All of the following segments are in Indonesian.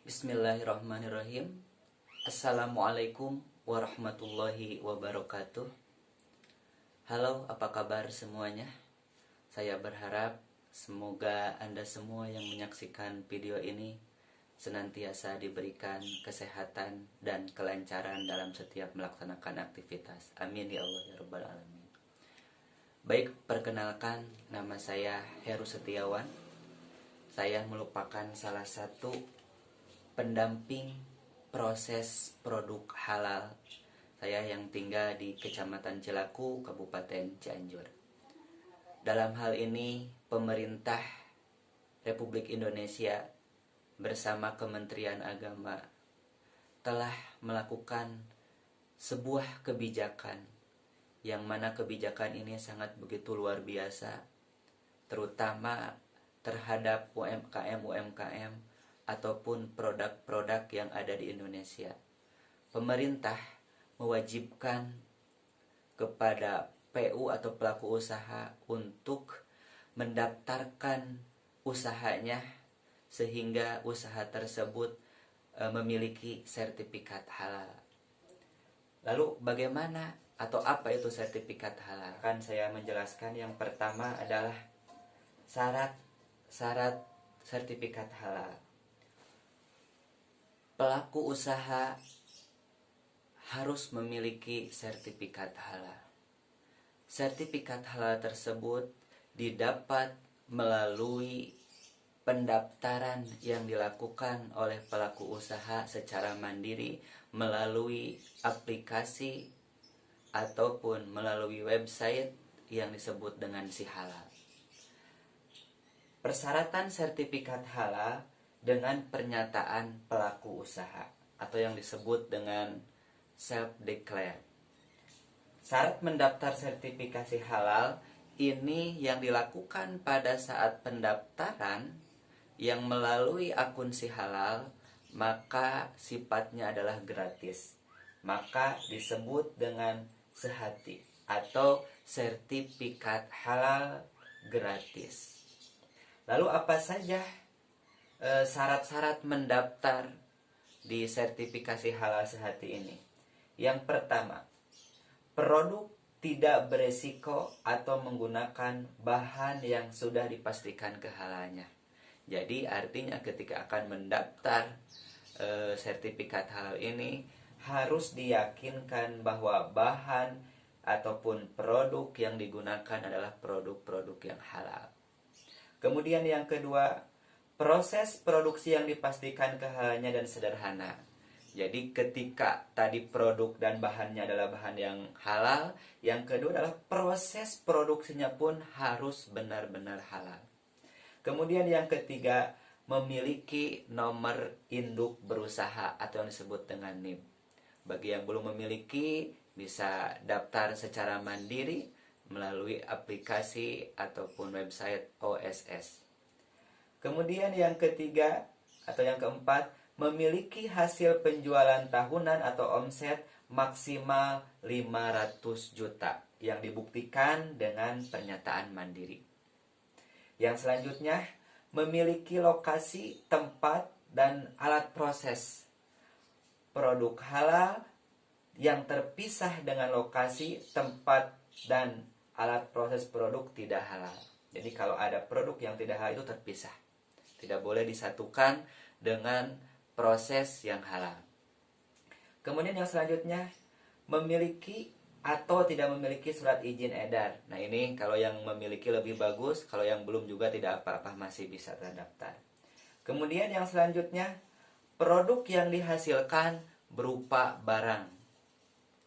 Bismillahirrahmanirrahim. Assalamualaikum warahmatullahi wabarakatuh. Halo, apa kabar semuanya? Saya berharap semoga Anda semua yang menyaksikan video ini senantiasa diberikan kesehatan dan kelancaran dalam setiap melaksanakan aktivitas. Amin ya Allah ya Rabbal Alamin. Baik, perkenalkan, nama saya Heru Setiawan. Saya merupakan salah satu pendamping proses produk halal. Saya yang tinggal di Kecamatan Cilaku, Kabupaten Cianjur. Dalam hal ini, pemerintah Republik Indonesia bersama Kementerian Agama telah melakukan sebuah kebijakan, yang mana kebijakan ini sangat begitu luar biasa, terutama terhadap UMKM ataupun produk-produk yang ada di Indonesia. Pemerintah mewajibkan kepada PU atau pelaku usaha untuk mendaftarkan usahanya sehingga usaha tersebut memiliki sertifikat halal. Lalu bagaimana atau apa itu sertifikat halal? Akan saya menjelaskan. Yang pertama adalah syarat sertifikat halal. Pelaku usaha harus memiliki sertifikat halal. Sertifikat halal tersebut didapat melalui pendaftaran yang dilakukan oleh pelaku usaha secara mandiri melalui aplikasi ataupun melalui website yang disebut dengan Si Halal. Persyaratan sertifikat halal dengan pernyataan pelaku usaha atau yang disebut dengan self-declare. Syarat mendaftar sertifikasi halal ini yang dilakukan pada saat pendaftaran yang melalui akun Si Halal, maka sifatnya adalah gratis. Maka disebut dengan sehati atau sertifikat halal gratis. Lalu apa saja syarat-syarat mendaftar di sertifikasi halal sehati ini? Yang pertama, produk tidak beresiko atau menggunakan bahan yang sudah dipastikan kehalalnya. Jadi artinya ketika akan mendaftar sertifikat halal ini harus diyakinkan bahwa bahan ataupun produk yang digunakan adalah produk-produk yang halal. Kemudian yang kedua, proses produksi yang dipastikan kehalalnya dan sederhana. Jadi ketika tadi produk dan bahannya adalah bahan yang halal, yang kedua adalah proses produksinya pun harus benar-benar halal. Kemudian yang ketiga, memiliki nomor induk berusaha atau yang disebut dengan NIB. Bagi yang belum memiliki, bisa daftar secara mandiri melalui aplikasi ataupun website OSS. Kemudian yang ketiga atau yang keempat, memiliki hasil penjualan tahunan atau omset maksimal 500 juta yang dibuktikan dengan pernyataan mandiri. Yang selanjutnya, memiliki lokasi, tempat, dan alat proses produk halal yang terpisah dengan lokasi, tempat, dan alat proses produk tidak halal. Jadi kalau ada produk yang tidak halal itu terpisah, tidak boleh disatukan dengan proses yang halal. Kemudian yang selanjutnya, memiliki atau tidak memiliki surat izin edar. Nah ini kalau yang memiliki lebih bagus, kalau yang belum juga tidak apa-apa, masih bisa terdaftar. Kemudian yang selanjutnya, produk yang dihasilkan berupa barang.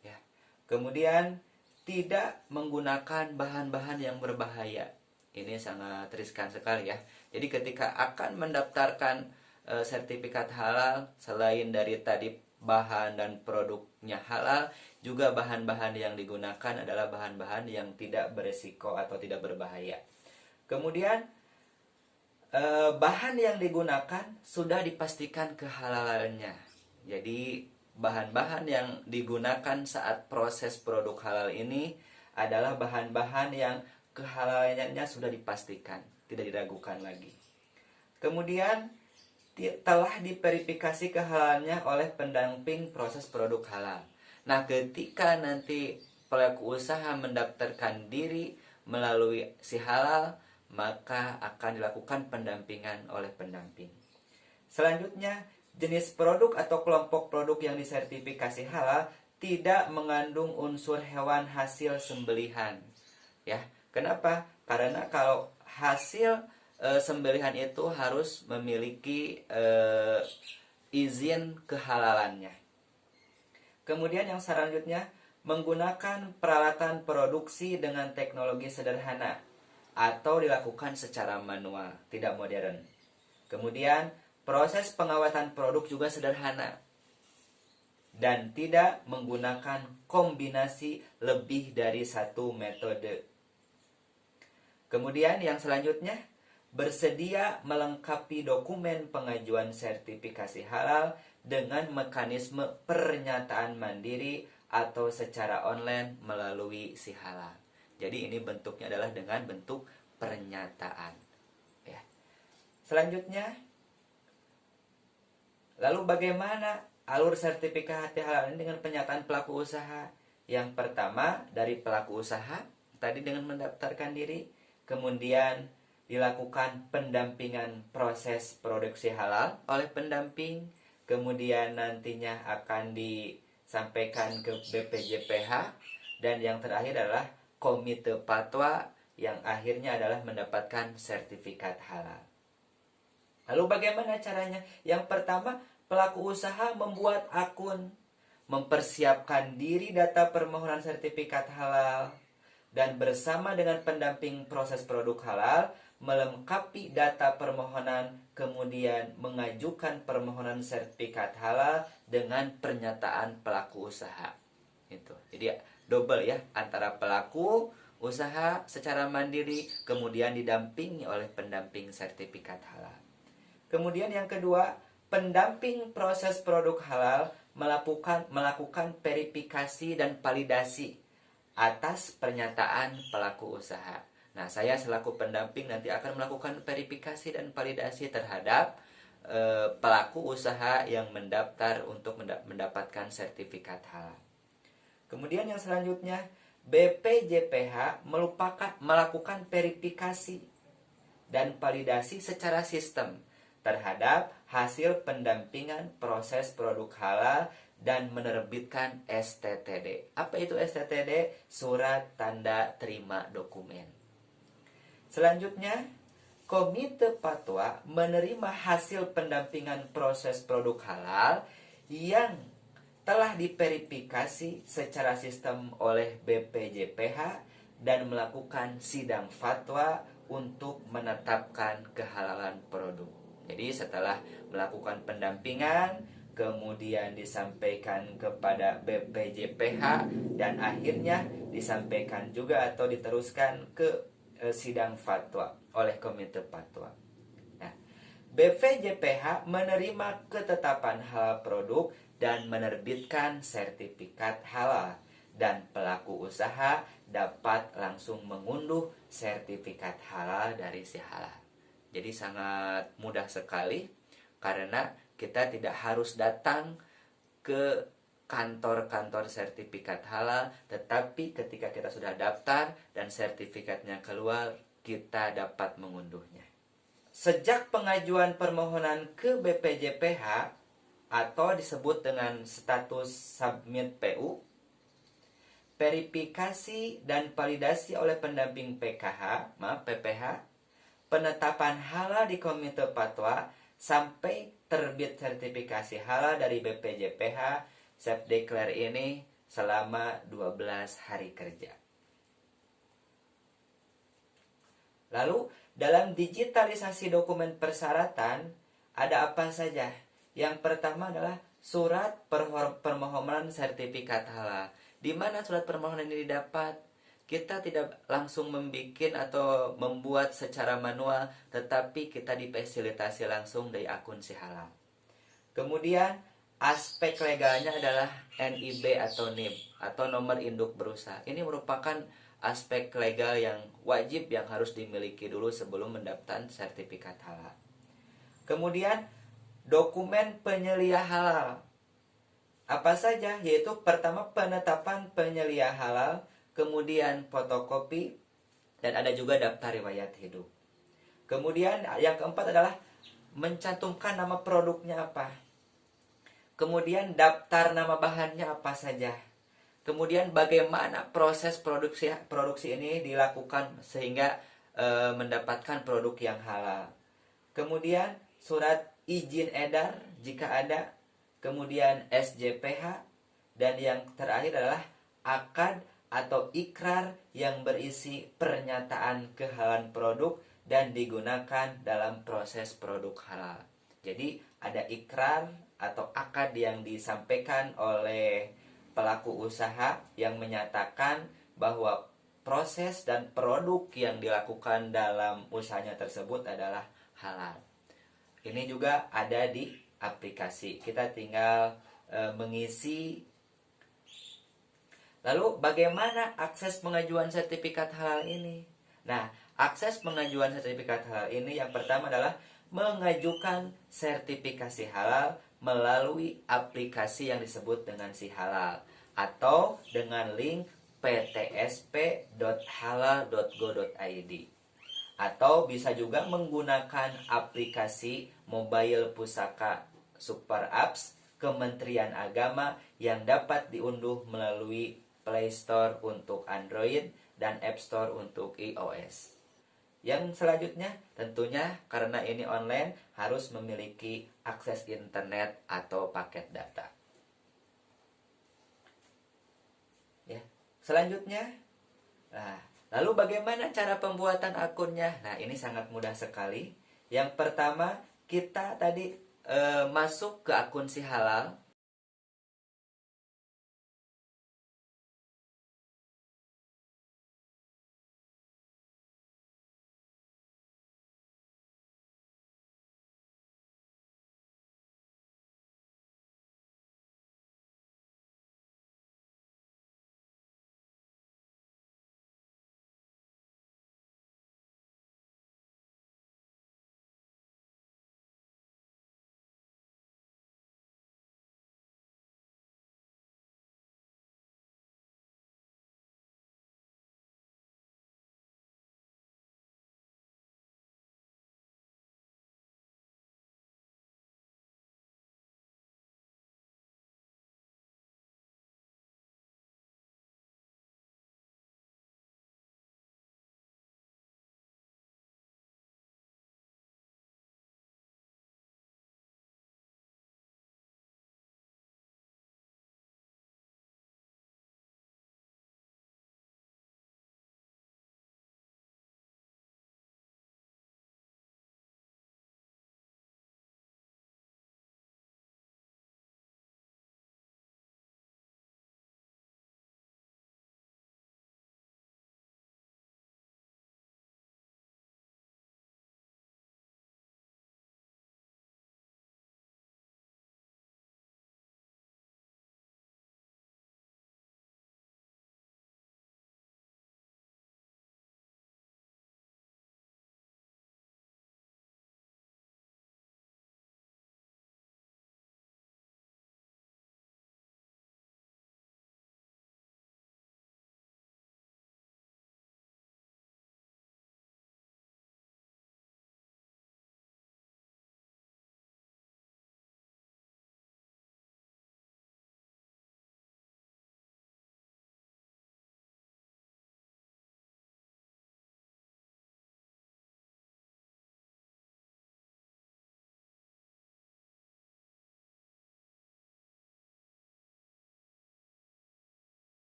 Ya. Kemudian tidak menggunakan bahan-bahan yang berbahaya. Ini sangat riskan sekali ya. Jadi ketika akan mendaftarkan sertifikat halal, selain dari tadi bahan dan produknya halal, juga bahan-bahan yang digunakan adalah bahan-bahan yang tidak beresiko atau tidak berbahaya. Kemudian bahan yang digunakan sudah dipastikan kehalalannya. Jadi bahan-bahan yang digunakan saat proses produk halal ini adalah bahan-bahan yang kehalalannya sudah dipastikan, tidak diragukan lagi. Kemudian telah diverifikasi kehalalannya oleh pendamping proses produk halal. Nah, ketika nanti pelaku usaha mendaftarkan diri melalui si halal, maka akan dilakukan pendampingan oleh pendamping. Selanjutnya, jenis produk atau kelompok produk yang disertifikasi halal tidak mengandung unsur hewan hasil sembelihan. Ya, kenapa? Karena kalau hasil sembelihan itu harus memiliki izin kehalalannya. Kemudian yang selanjutnya, menggunakan peralatan produksi dengan teknologi sederhana atau dilakukan secara manual, tidak modern. Kemudian, proses pengawatan produk juga sederhana dan tidak menggunakan kombinasi lebih dari satu metode. Kemudian yang selanjutnya, bersedia melengkapi dokumen pengajuan sertifikasi halal dengan mekanisme pernyataan mandiri atau secara online melalui si halal. Jadi ini bentuknya adalah dengan bentuk pernyataan. Ya. Selanjutnya, lalu bagaimana alur sertifikasi halal ini dengan pernyataan pelaku usaha? Yang pertama dari pelaku usaha tadi dengan mendaftarkan diri, kemudian dilakukan pendampingan proses produksi halal oleh pendamping, kemudian nantinya akan disampaikan ke BPJPH, dan yang terakhir adalah komite fatwa yang akhirnya adalah mendapatkan sertifikat halal. Lalu bagaimana caranya? Yang pertama, pelaku usaha membuat akun, mempersiapkan diri data permohonan sertifikat halal, dan bersama dengan pendamping proses produk halal melengkapi data permohonan, kemudian mengajukan permohonan sertifikat halal dengan pernyataan pelaku usaha. Itu. Jadi double ya, antara pelaku usaha secara mandiri kemudian didampingi oleh pendamping sertifikat halal. Kemudian yang kedua, pendamping proses produk halal melakukan verifikasi dan validasi atas pernyataan pelaku usaha. Nah, saya selaku pendamping nanti akan melakukan verifikasi dan validasi terhadap pelaku usaha yang mendaftar untuk mendapatkan sertifikat halal. Kemudian yang selanjutnya, BPJPH melakukan verifikasi dan validasi secara sistem terhadap hasil pendampingan proses produk halal dan menerbitkan STTD. Apa itu STTD? Surat tanda terima dokumen. Selanjutnya, komite fatwa menerima hasil pendampingan proses produk halal yang telah diverifikasi secara sistem oleh BPJPH dan melakukan sidang fatwa untuk menetapkan kehalalan produk. Jadi setelah melakukan pendampingan, kemudian disampaikan kepada BPJPH dan akhirnya disampaikan juga atau diteruskan ke sidang fatwa oleh komite fatwa. Nah, BPJPH menerima ketetapan halal produk dan menerbitkan sertifikat halal, dan pelaku usaha dapat langsung mengunduh sertifikat halal dari si halal. Jadi sangat mudah sekali karena kita tidak harus datang ke kantor-kantor sertifikat halal, tetapi ketika kita sudah daftar dan sertifikatnya keluar, kita dapat mengunduhnya. Sejak pengajuan permohonan ke BPJPH atau disebut dengan status submit PU, verifikasi dan validasi oleh pendamping PPH, penetapan halal di komite fatwa sampai terbit sertifikasi halal dari BPJPH, self declare ini selama 12 hari kerja. Lalu dalam digitalisasi dokumen persyaratan ada apa saja? Yang pertama adalah surat permohonan sertifikat halal. Di mana surat permohonan ini didapat? Kita tidak langsung membuat atau membuat secara manual, tetapi kita difasilitasi langsung dari akun si halal. Kemudian aspek legalnya adalah NIB atau NIB atau nomor induk berusaha. Ini merupakan aspek legal yang wajib yang harus dimiliki dulu sebelum mendapatkan sertifikat halal. Kemudian dokumen penyelia halal. Apa saja? Yaitu pertama penetapan penyelia halal, kemudian fotokopi, dan ada juga daftar riwayat hidup. Kemudian yang keempat adalah mencantumkan nama produknya apa. Kemudian daftar nama bahannya apa saja. Kemudian bagaimana proses produksi ini dilakukan sehingga mendapatkan produk yang halal. Kemudian surat izin edar jika ada. Kemudian SJPH. Dan yang terakhir adalah akad atau ikrar yang berisi pernyataan kehalalan produk dan digunakan dalam proses produk halal. Jadi ada ikrar atau akad yang disampaikan oleh pelaku usaha yang menyatakan bahwa proses dan produk yang dilakukan dalam usahanya tersebut adalah halal. Ini juga ada di aplikasi. Kita tinggal mengisi. Lalu bagaimana akses pengajuan sertifikat halal ini? Nah, akses pengajuan sertifikat halal ini yang pertama adalah mengajukan sertifikasi halal melalui aplikasi yang disebut dengan Si Halal atau dengan link ptsp.halal.go.id, atau bisa juga menggunakan aplikasi mobile pusaka Super Apps Kementerian Agama yang dapat diunduh melalui Play Store untuk Android dan App Store untuk iOS. Yang selanjutnya tentunya karena ini online harus memiliki akses internet atau paket data. Ya. Selanjutnya, lalu bagaimana cara pembuatan akunnya? Nah, ini sangat mudah sekali. Yang pertama, kita tadi masuk ke akun Si Halal.